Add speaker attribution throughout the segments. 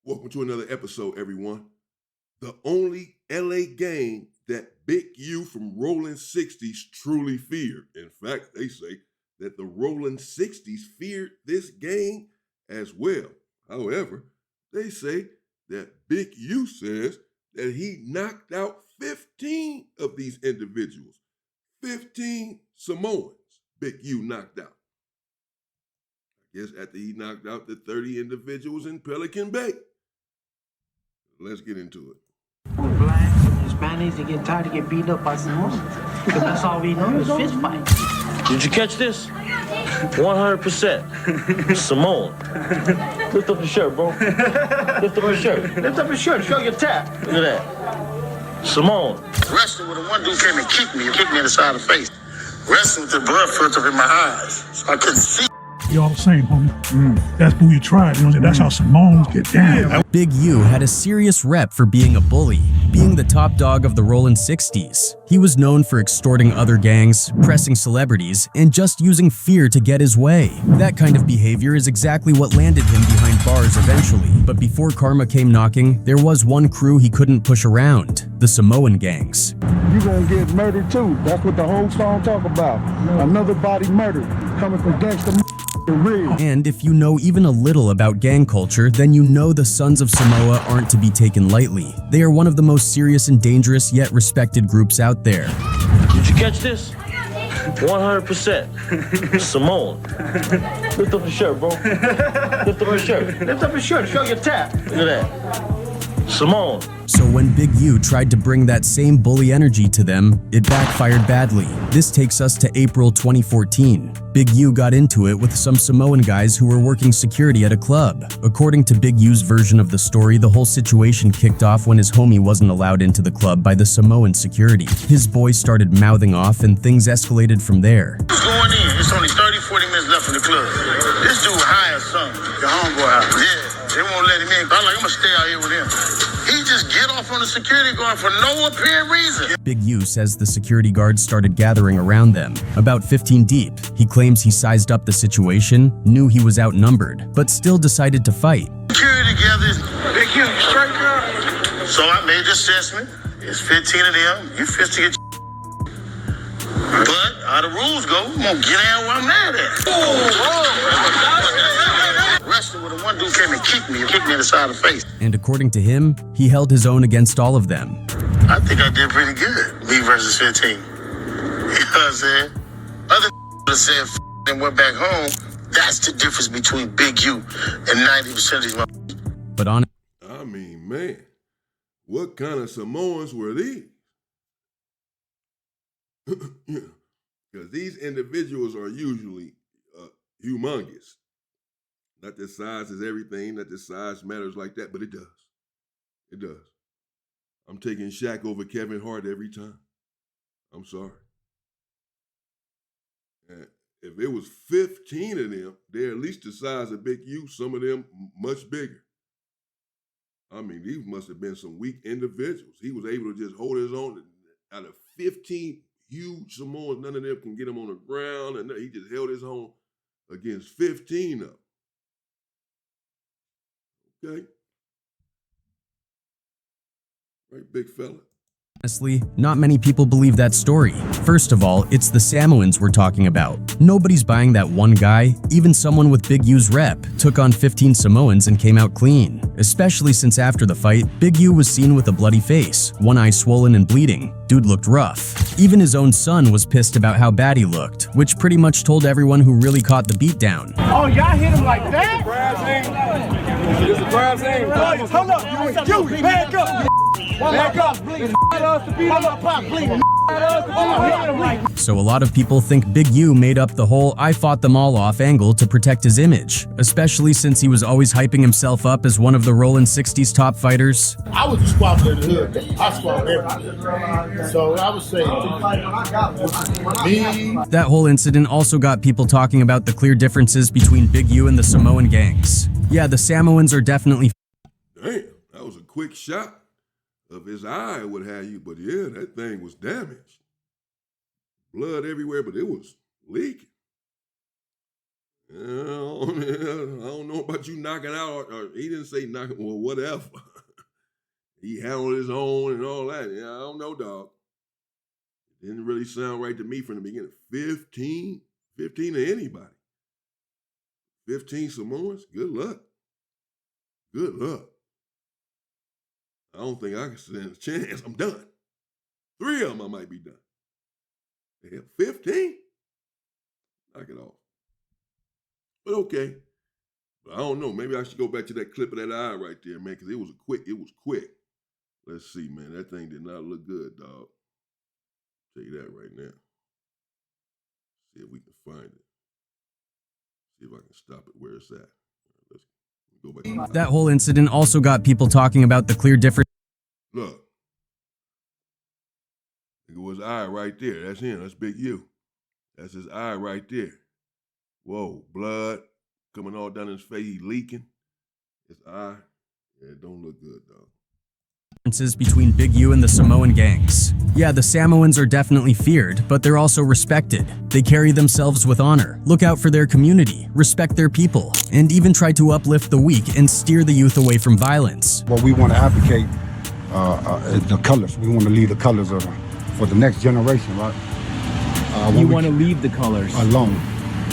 Speaker 1: Welcome to another episode, everyone. The only LA gang that Big U from Rolling 60s truly feared. In fact, they say that the Rolling 60s feared this gang as well. However, they say that Big U says that he knocked out 15 of these individuals. 15 Samoans Big U knocked out. I guess after he knocked out the 30 individuals in Pelican Bay. Let's get into it.
Speaker 2: Blacks and Hispanics, they get tired of getting beat up by Samoans. Because that's all we know is fist fights.
Speaker 3: Did you catch this? 100% Samoan. Lift up your shirt, bro. Lift up your shirt.
Speaker 2: Lift up your shirt, show your tap.
Speaker 3: Look at that. Samoan.
Speaker 4: Wrestling with the one dude came and kicked me in the side of the face. Wrestling with the blood filter in my eyes, so I couldn't see.
Speaker 5: Y'all the same, homie. That's who you tried. You know, that's how Samoans get down.
Speaker 6: Big U had a serious rep for being a bully, being the top dog of the Rolling 60s. He was known for extorting other gangs, pressing celebrities, and just using fear to get his way. That kind of behavior is exactly what landed him behind bars eventually. But before karma came knocking, there was one crew he couldn't push around: the Samoan gangs.
Speaker 7: You gonna get murdered too. That's what the whole song talk about. Another body murdered coming from gangster.
Speaker 6: And if you know even a little about gang culture, then you know the Sons of Samoa aren't to be taken lightly. They are one of the most serious and dangerous yet respected groups out there.
Speaker 3: Did you catch this? 100% Samoan. Lift up your shirt, bro. Lift up your shirt.
Speaker 2: Lift up your shirt, show your tap.
Speaker 3: Look at that. Samoan.
Speaker 6: So when Big U tried to bring that same bully energy to them, it backfired badly. This takes us to April 2014. Big U got into it with some Samoan guys who were working security at a club. According to Big U's version of the story, the whole situation kicked off when his homie wasn't allowed into the club by the Samoan security. His boys started mouthing off and things escalated from there.
Speaker 4: Who's going in? It's only 30-40 minutes left in the club. This dude hired something, the homeboy house. Yeah, they won't let him in. I'm like, I'm gonna stay out here with him. He just get off on the security guard for no apparent reason.
Speaker 6: Big U says the security guards started gathering around them, about 15 deep. He claims he sized up the situation, knew he was outnumbered, but still decided to fight.
Speaker 4: Security gathers. Big U, you straight, girl? So I made the assessment. It's 15 of them. You 50 get. But how the rules go, I'm gonna get out where I'm mad at. Wrestling with the one dude came and kicked me in the side of the face.
Speaker 6: And according to him, he held his own against all of them.
Speaker 4: I think I did pretty good, me versus 15. You know what I'm saying? Other would have said and went back home. That's the difference between Big U and 90% of these motherfuckers.
Speaker 6: But on
Speaker 1: I mean, man, what kind of Samoans were these? Because these individuals are usually humongous. Not that size is everything, not that size matters like that, but it does. It does. I'm taking Shaq over Kevin Hart every time. I'm sorry. And if it was 15 of them, they're at least the size of Big U, some of them much bigger. I mean, these must have been some weak individuals. He was able to just hold his own. Out of 15 huge Samoans, none of them can get him on the ground, and he just held his own against 15 of them. Okay. Right, big fella.
Speaker 6: honestly, not many people believe that story. First of all, it's the Samoans we're talking about. Nobody's buying that one guy. Even someone with Big U's rep took on 15 Samoans and came out clean. Especially since after the fight, Big U was seen with a bloody face, one eye swollen and bleeding. Dude looked rough. Even his own son was pissed about how bad he looked, which pretty much told everyone who really caught the beatdown.
Speaker 7: Oh, y'all hit him like that? It's a grab thing. Hold up, you back up. Back up.
Speaker 6: So a lot of people think Big U made up the whole "I fought them all off" angle to protect his image, especially since he was always hyping himself up as one of the Rolling 60s top fighters.
Speaker 8: I was a squabble in the hood. I squabbled everything. So I would say me.
Speaker 6: That whole incident also got people talking about the clear differences between Big U and the Samoan gangs. Yeah, the Samoans are definitely...
Speaker 1: Damn, that was a quick shot of his eye, what have you, but yeah, that thing was damaged. Blood everywhere, but it was leaking. I don't know about you knocking out, or he didn't say knocking, well, whatever. He handled his own and all that. Yeah, I don't know, dog. It didn't really sound right to me from the beginning. 15 to anybody. 15 Samoans? Good luck. Good luck. I don't think I can stand a chance. I'm done. 3 of them I might be done. Hell, 15? Knock it off. But okay. But I don't know. Maybe I should go back to that clip of that eye right there, man, because it was quick. Let's see, man. That thing did not look good, dog. Tell you that right now. See if we can find it. See if I can stop it where it's at. Let's go back.
Speaker 6: That whole incident also got people talking about the clear difference.
Speaker 1: Look. It was eye right there. That's him. That's Big U. That's his eye right there. Whoa, blood coming all down his face. He leaking. His eye. Yeah, it don't look good, dog.
Speaker 6: Differences between Big U and the Samoan gangs. Yeah, the Samoans are definitely feared, but they're also respected. They carry themselves with honor, look out for their community, respect their people, and even try to uplift the weak and steer the youth away from violence.
Speaker 9: What we want to advocate is the colors. We want to leave the colors for the next generation, right?
Speaker 3: You want to leave the colors
Speaker 9: alone.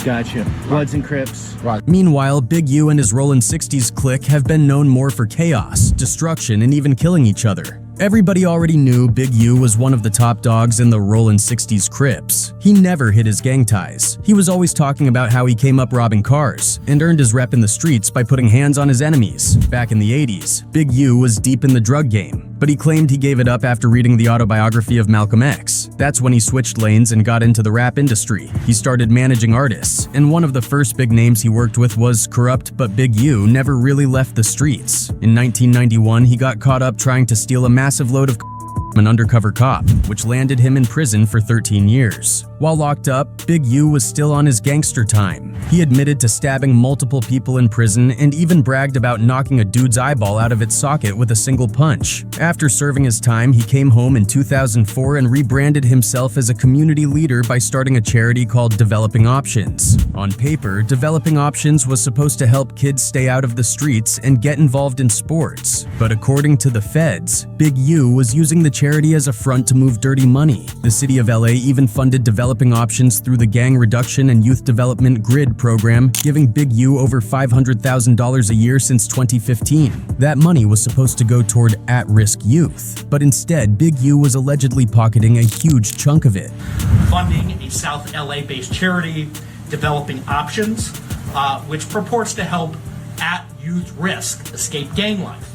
Speaker 3: Gotcha. Bloods and Crips.
Speaker 9: Right.
Speaker 6: Meanwhile, Big U and his Rollin' 60s clique have been known more for chaos, destruction, and even killing each other. Everybody already knew Big U was one of the top dogs in the Rollin' 60s Crips. He never hid his gang ties. He was always talking about how he came up robbing cars and earned his rep in the streets by putting hands on his enemies. Back in the 80s, Big U was deep in the drug game, but he claimed he gave it up after reading the autobiography of Malcolm X. That's when he switched lanes and got into the rap industry. He started managing artists, and one of the first big names he worked with was Corrupt, but Big U never really left the streets. In 1991, he got caught up trying to steal a massive load of an undercover cop, which landed him in prison for 13 years. While locked up, Big U was still on his gangster time. He admitted to stabbing multiple people in prison and even bragged about knocking a dude's eyeball out of its socket with a single punch. After serving his time, he came home in 2004 and rebranded himself as a community leader by starting a charity called Developing Options. On paper, Developing Options was supposed to help kids stay out of the streets and get involved in sports. But according to the feds, Big U was using the charity as a front to move dirty money. The city of LA even funded Developing Options through the Gang Reduction and Youth Development GRID program, giving Big U over $500,000 a year since 2015. That money was supposed to go toward at-risk youth, but instead Big U was allegedly pocketing a huge chunk of it.
Speaker 10: Funding a South LA-based charity, Developing Options, which purports to help at youth risk escape gang life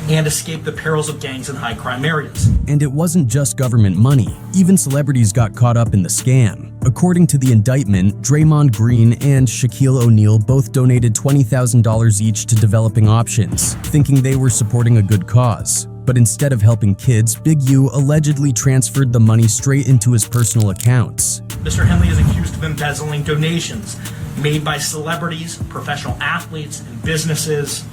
Speaker 10: and escape the perils of gangs in high crime areas.
Speaker 6: And it wasn't just government money. Even celebrities got caught up in the scam. According to the indictment, Draymond Green and Shaquille O'Neal both donated $20,000 each to Developing Options, thinking they were supporting a good cause. But instead of helping kids, Big U allegedly transferred the money straight into his personal accounts.
Speaker 10: Mr. Henley is accused of embezzling donations made by celebrities, professional athletes, and businesses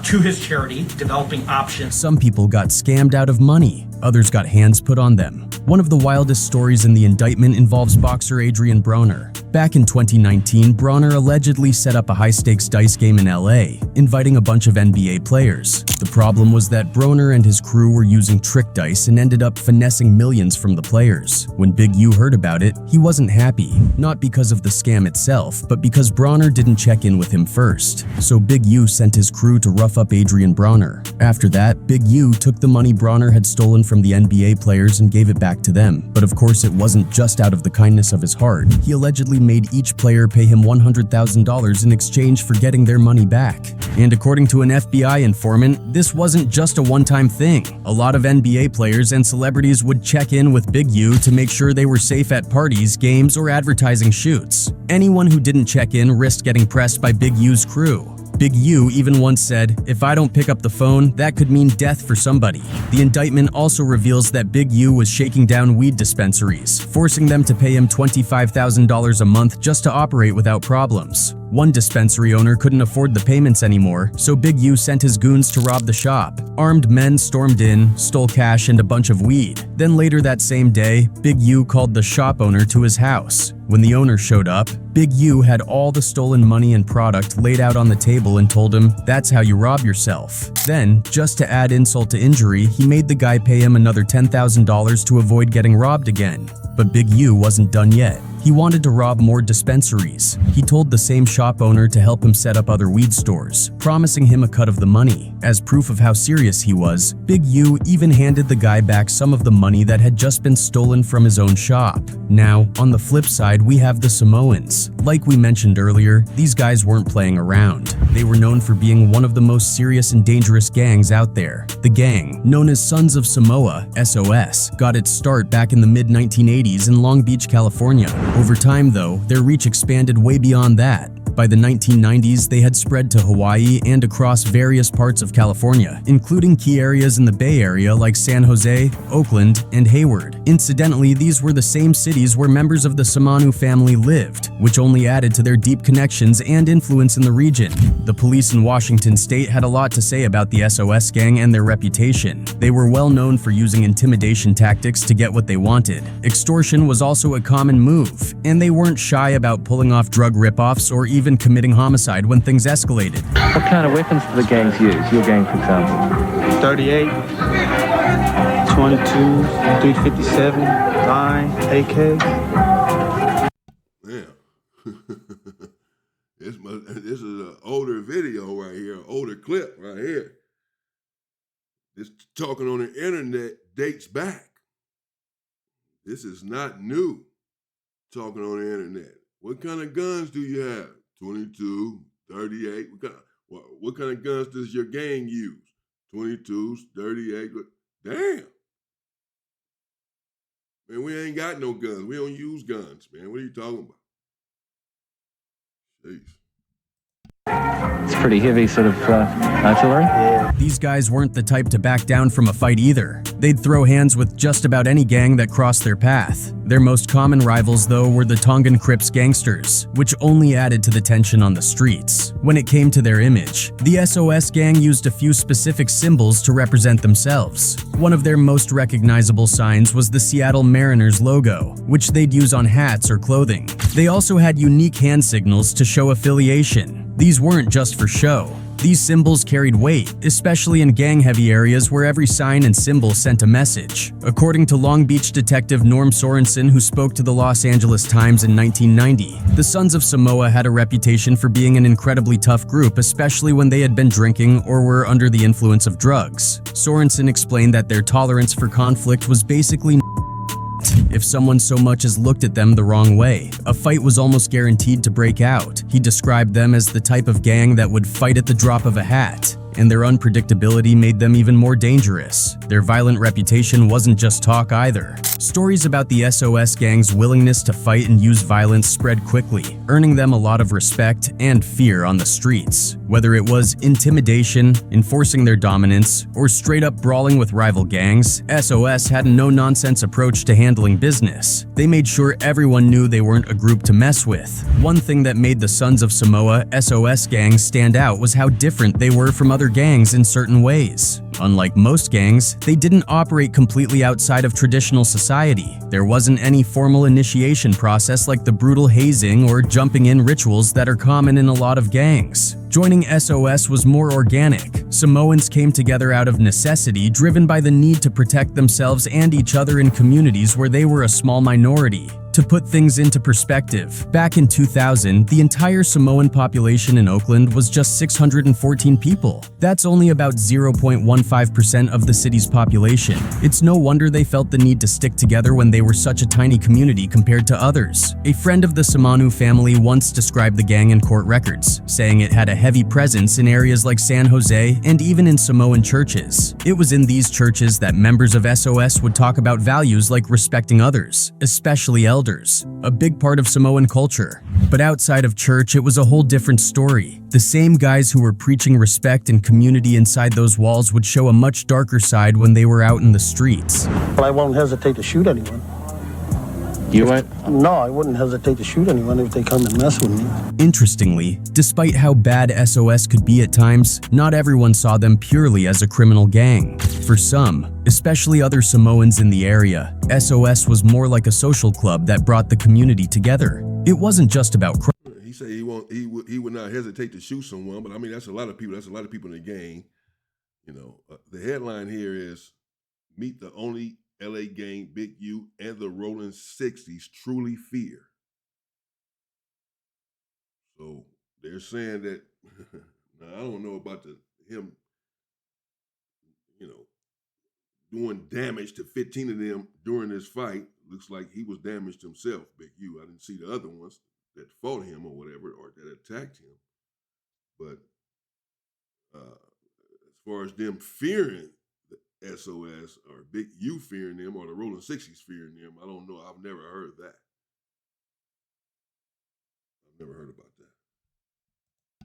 Speaker 10: to his charity, Developing Options.
Speaker 6: Some people got scammed out of money. Others got hands put on them. One of the wildest stories in the indictment involves boxer Adrian Broner. Back in 2019, Broner allegedly set up a high-stakes dice game in LA, inviting a bunch of NBA players. The problem was that Broner and his crew were using trick dice and ended up finessing millions from the players. When Big U heard about it, he wasn't happy, not because of the scam itself, but because Broner didn't check in with him first. So Big U sent his crew to rough up Adrian Broner. After that, Big U took the money Broner had stolen from the NBA players and gave it back to them. But of course, it wasn't just out of the kindness of his heart. He allegedly made each player pay him $100,000 in exchange for getting their money back. And according to an FBI informant, this wasn't just a one-time thing. A lot of NBA players and celebrities would check in with Big U to make sure they were safe at parties, games, or advertising shoots. Anyone who didn't check in risked getting pressed by Big U's crew. Big U even once said, "If I don't pick up the phone, that could mean death for somebody." The indictment also reveals that Big U was shaking down weed dispensaries, forcing them to pay him $25,000 a month just to operate without problems. One dispensary owner couldn't afford the payments anymore, so Big U sent his goons to rob the shop. Armed men stormed in, stole cash and a bunch of weed. Then later that same day, Big U called the shop owner to his house. When the owner showed up, Big U had all the stolen money and product laid out on the table and told him, "That's how you rob yourself." Then, just to add insult to injury, he made the guy pay him another $10,000 to avoid getting robbed again. But Big U wasn't done yet. He wanted to rob more dispensaries. He told the same shop owner to help him set up other weed stores, promising him a cut of the money. As proof of how serious he was, Big U even handed the guy back some of the money that had just been stolen from his own shop. Now, on the flip side, we have the Samoans. Like we mentioned earlier, these guys weren't playing around. They were known for being one of the most serious and dangerous gangs out there. The gang, known as Sons of Samoa, SOS, got its start back in the mid-1980s in Long Beach, California. Over time, though, their reach expanded way beyond that. By the 1990s, they had spread to Hawaii and across various parts of California, including key areas in the Bay Area like San Jose, Oakland, and Hayward. Incidentally, these were the same cities where members of the Samoan family lived, which only added to their deep connections and influence in the region. The police in Washington state had a lot to say about the SOS gang and their reputation. They were well known for using intimidation tactics to get what they wanted. Extortion was also a common move, and they weren't shy about pulling off drug ripoffs or even committing homicide when things escalated.
Speaker 3: What kind of weapons do the gangs use? Your gang, for example.
Speaker 2: 38, 22, 357, 9, AK.
Speaker 1: Yeah. This is an older video right here, an older clip right here. This talking on the internet dates back. This is not new, talking on the internet. What kind of guns do you have? 22, 38. What kind of guns does your gang use? 22s, 38. Damn. Man, we ain't got no guns. We don't use guns, man. What are you talking about? Jeez.
Speaker 3: It's pretty heavy sort of artillery.
Speaker 6: These guys weren't the type to back down from a fight either. They'd throw hands with just about any gang that crossed their path. Their most common rivals, though, were the Tongan Crips gangsters, which only added to the tension on the streets. When it came to their image, the SOS gang used a few specific symbols to represent themselves. One of their most recognizable signs was the Seattle Mariners logo, which they'd use on hats or clothing. They also had unique hand signals to show affiliation. These weren't just for show. These symbols carried weight, especially in gang-heavy areas where every sign and symbol sent a message. According to Long Beach detective Norm Sorensen, who spoke to the Los Angeles Times in 1990, the Sons of Samoa had a reputation for being an incredibly tough group, especially when they had been drinking or were under the influence of drugs. Sorensen explained that their tolerance for conflict was basically if someone so much as looked at them the wrong way. A fight was almost guaranteed to break out. He described them as the type of gang that would fight at the drop of a hat, and their unpredictability made them even more dangerous. Their violent reputation wasn't just talk either. Stories about the SOS gang's willingness to fight and use violence spread quickly, earning them a lot of respect and fear on the streets. Whether it was intimidation, enforcing their dominance, or straight up brawling with rival gangs, SOS had a no-nonsense approach to handling business. They made sure everyone knew they weren't a group to mess with. One thing that made the Sons of Samoa SOS gang stand out was how different they were from other gangs in certain ways. Unlike most gangs, they didn't operate completely outside of traditional society. There wasn't any formal initiation process like the brutal hazing or jumping in rituals that are common in a lot of gangs. Joining SOS was more organic. Samoans came together out of necessity, driven by the need to protect themselves and each other in communities where they were a small minority. To put things into perspective, back in 2000, the entire Samoan population in Oakland was just 614 people. That's only about 0.15% of the city's population. It's no wonder they felt the need to stick together when they were such a tiny community compared to others. A friend of the Samoan family once described the gang in court records, saying it had a heavy presence in areas like San Jose and even in Samoan churches. It was in these churches that members of SOS would talk about values like respecting others, especially elders. A big part of Samoan culture. But outside of church, it was a whole different story. The same guys who were preaching respect and community inside those walls would show a much darker side when they were out in the streets.
Speaker 2: I won't hesitate to shoot anyone.
Speaker 3: You might?
Speaker 2: No, I wouldn't hesitate to shoot anyone if they come and mess with me.
Speaker 6: Interestingly, despite how bad SOS could be at times, not everyone saw them purely as a criminal gang. For some, especially other Samoans in the area, SOS was more like a social club that brought the community together. It wasn't just about crime.
Speaker 1: He said he would not hesitate to shoot someone, but I mean that's a lot of people. That's a lot of people in the gang. You know, the headline here is "Meet the only LA gang Big U and the Rolling 60s truly fear." So they're saying that. Now I don't know about him, you know, doing damage to 15 of them during this fight. Looks like he was damaged himself, Big U. I didn't see the other ones that fought him or whatever, or that attacked him. But as far as them fearing the SOS or Big U fearing them or the Rolling 60s fearing them, I don't know. I've never heard that. I've never heard about that.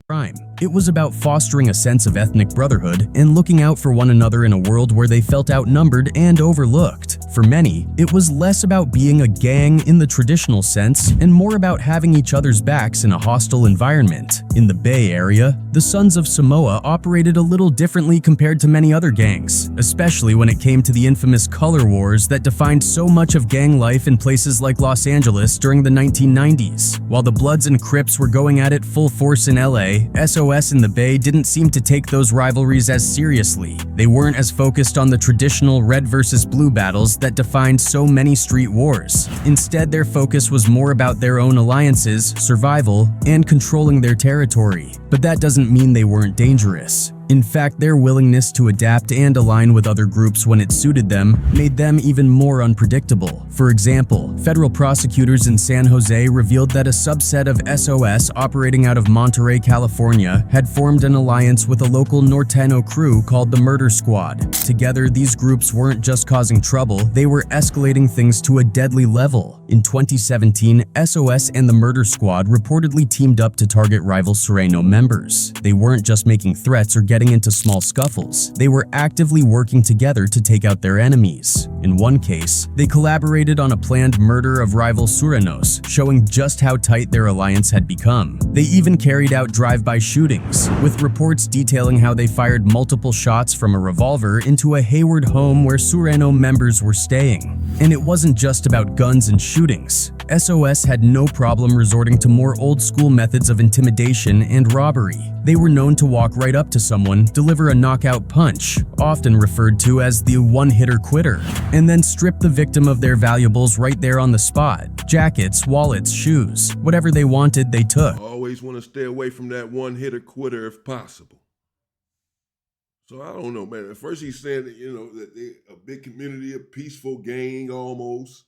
Speaker 6: Crime. It was about fostering a sense of ethnic brotherhood and looking out for one another in a world where they felt outnumbered and overlooked. For many, it was less about being a gang in the traditional sense and more about having each other's backs in a hostile environment. In the Bay Area, the Sons of Samoa operated a little differently compared to many other gangs, especially when it came to the infamous color wars that defined so much of gang life in places like Los Angeles during the 1990s. While the Bloods and Crips were going at it full force in LA, SOS in the Bay didn't seem to take those rivalries as seriously. They weren't as focused on the traditional red versus blue battles that defined so many street wars. Instead, their focus was more about their own alliances, survival, and controlling their territory. But that doesn't mean they weren't dangerous. In fact, their willingness to adapt and align with other groups when it suited them made them even more unpredictable. For example, federal prosecutors in San Jose revealed that a subset of SOS operating out of Monterey, California, had formed an alliance with a local Norteno crew called the Murder Squad. Together, these groups weren't just causing trouble, they were escalating things to a deadly level. In 2017, SOS and the Murder Squad reportedly teamed up to target rival Sereno members. They weren't just making threats or getting into small scuffles. They were actively working together to take out their enemies. In one case, they collaborated on a planned murder of rival Surenos, showing just how tight their alliance had become. They even carried out drive-by shootings, with reports detailing how they fired multiple shots from a revolver into a Hayward home where Sureno members were staying. And it wasn't just about guns and shootings. SOS had no problem resorting to more old-school methods of intimidation and robbery. They were known to walk right up to someone, deliver a knockout punch, often referred to as the one-hitter quitter, and then strip the victim of their valuables right there on the spot. Jackets, wallets, shoes, whatever they wanted, they took.
Speaker 1: Always want to stay away from that one-hitter quitter if possible. So I don't know, man. At first he's saying that, you know, that they're a big community, a peaceful gang almost.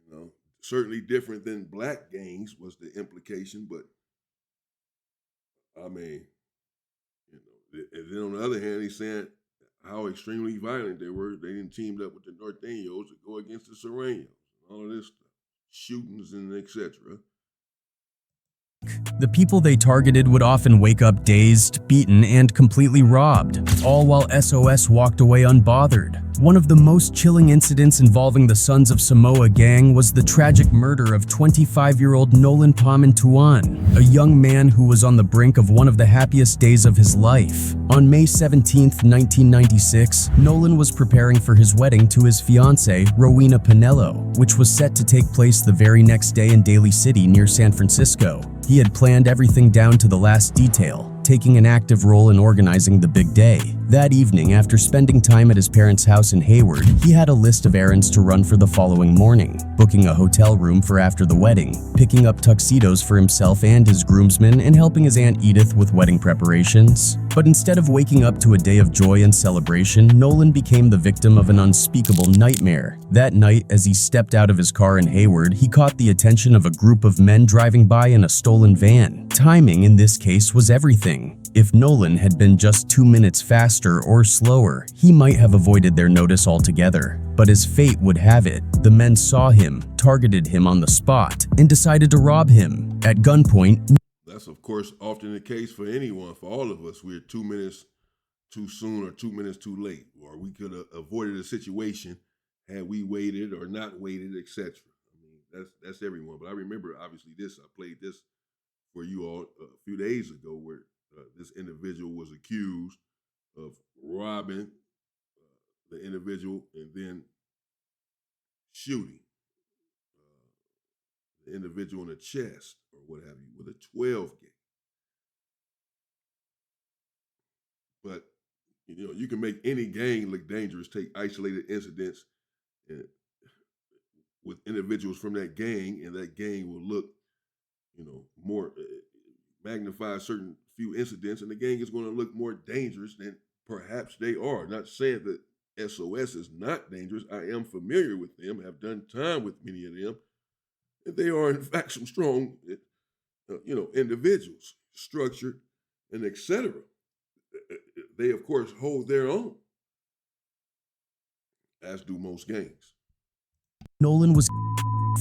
Speaker 1: You know, certainly different than black gangs was the implication, but I mean, you know, and then on the other hand, he's saying how extremely violent they were. They didn't teamed up with the Norteños to go against the Sureños, all of this stuff, shootings and etc.
Speaker 6: The people they targeted would often wake up dazed, beaten, and completely robbed, all while SOS walked away unbothered. One of the most chilling incidents involving the Sons of Samoa gang was the tragic murder of 25-year-old Nolan Pamintuan, a young man who was on the brink of one of the happiest days of his life. On May 17, 1996, Nolan was preparing for his wedding to his fiancée, Rowena Pinello, which was set to take place the very next day in Daly City near San Francisco. He had planned everything down to the last detail, taking an active role in organizing the big day. That evening, after spending time at his parents' house in Hayward, he had a list of errands to run for the following morning: booking a hotel room for after the wedding, picking up tuxedos for himself and his groomsmen, and helping his Aunt Edith with wedding preparations. But instead of waking up to a day of joy and celebration, Nolan became the victim of an unspeakable nightmare. That night, as he stepped out of his car in Hayward, he caught the attention of a group of men driving by in a stolen van. Timing in this case was everything. If Nolan had been just 2 minutes faster or slower, he might have avoided their notice altogether. But as fate would have it, the men saw him, targeted him on the spot, and decided to rob him. At gunpoint,
Speaker 1: That's, of course, often the case for anyone, for all of us. We're 2 minutes too soon or 2 minutes too late, or we could have avoided a situation had we waited or not waited, etc. I mean, that's everyone. But I remember, obviously, I played this for you all a few days ago, where this individual was accused of robbing the individual and then shooting the individual in the chest or what have you with a 12 gauge. But you can make any gang look dangerous. Take isolated incidents with individuals from that gang, and that gang will look, more magnify certain few incidents, and the gang is going to look more dangerous than perhaps they are. Not saying that SOS is not dangerous. I am familiar with them, have done time with many of them, and they are in fact some strong, individuals, structured, and etc. They of course hold their own, as do most gangs.
Speaker 6: Nolan was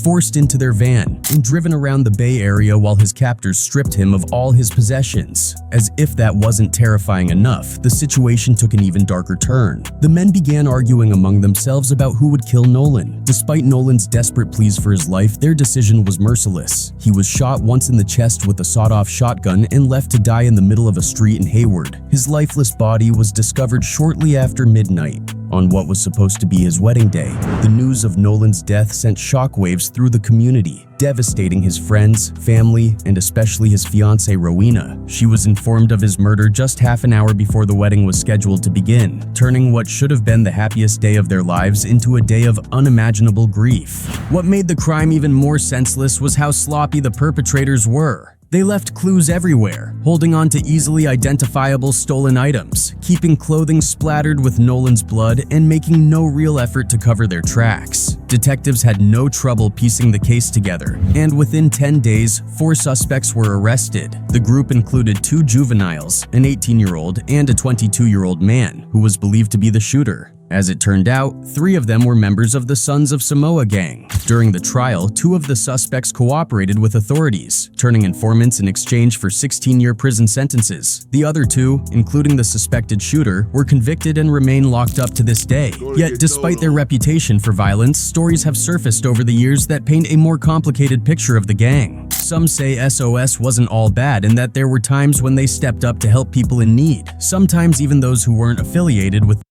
Speaker 6: forced into their van and driven around the Bay Area while his captors stripped him of all his possessions. As if that wasn't terrifying enough, the situation took an even darker turn. The men began arguing among themselves about who would kill Nolan. Despite Nolan's desperate pleas for his life, their decision was merciless. He was shot once in the chest with a sawed-off shotgun and left to die in the middle of a street in Hayward. His lifeless body was discovered shortly after midnight, on what was supposed to be his wedding day. The news of Nolan's death sent shockwaves through the community, devastating his friends, family, and especially his fiancée Rowena. She was informed of his murder just half an hour before the wedding was scheduled to begin, turning what should have been the happiest day of their lives into a day of unimaginable grief. What made the crime even more senseless was how sloppy the perpetrators were. They left clues everywhere, holding on to easily identifiable stolen items, keeping clothing splattered with Nolan's blood, and making no real effort to cover their tracks. Detectives had no trouble piecing the case together, and within 10 days, 4 suspects were arrested. The group included 2 juveniles, an 18-year-old and a 22-year-old man, who was believed to be the shooter. As it turned out, 3 of them were members of the Sons of Samoa gang. During the trial, 2 of the suspects cooperated with authorities, turning informants in exchange for 16-year prison sentences. The other 2, including the suspected shooter, were convicted and remain locked up to this day. Yet, despite their reputation for violence, stories have surfaced over the years that paint a more complicated picture of the gang. Some say SOS wasn't all bad and that there were times when they stepped up to help people in need, sometimes even those who weren't affiliated with.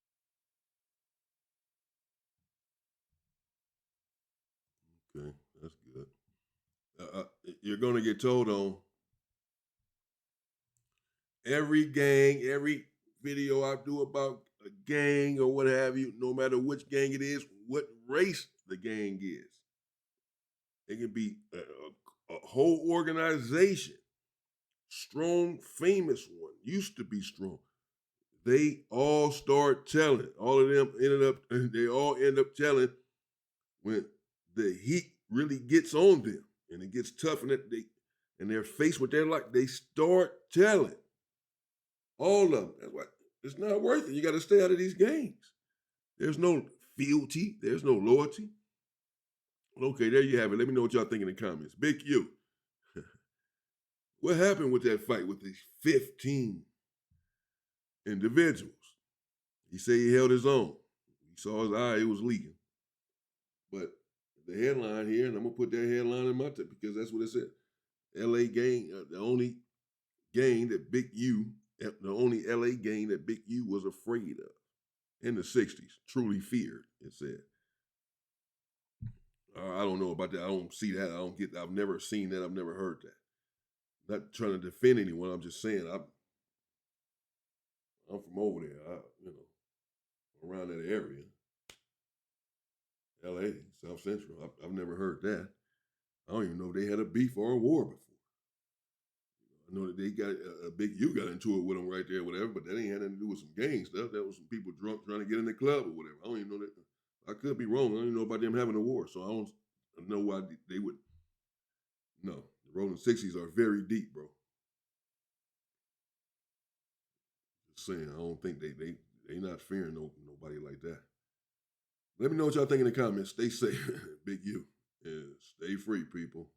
Speaker 1: Okay, that's good. You're going to get told on every gang, every video I do about a gang or what have you, no matter which gang it is, what race the gang is. It can be a whole organization, strong, famous one, used to be strong. They all start telling. All of them they all end up telling when the heat really gets on them and it gets tough and they're faced with their life, they start telling. All of them. That's why it's not worth it. You got to stay out of these games. There's no fealty. There's no loyalty. Okay, there you have it. Let me know what y'all think in the comments. Big U. What happened with that fight with these 15 individuals? He said he held his own. He saw his eye, it was leaking. But the headline here, and I'm going to put that headline in my tip because that's what it said. LA gang, the only gang that Big U, the only LA gang that Big U was afraid of in the 60s, truly feared, it said. I don't know about that. I don't see that. I've never seen that. I've never heard that. Not trying to defend anyone. I'm just saying I'm from over there, around that area. LA, South Central. I've never heard that. I don't even know if they had a beef or a war before. I know that they got a Big U got into it with them right there, whatever, but that ain't had nothing to do with some gang stuff. That was some people drunk trying to get in the club or whatever. I don't even know that. I could be wrong. I don't even know about them having a war, so I don't know why they would. No, the Rolling 60s are very deep, bro. Just saying, I don't think they not fearing nobody like that. Let me know what y'all think in the comments. Stay safe, Big U, and stay free, people.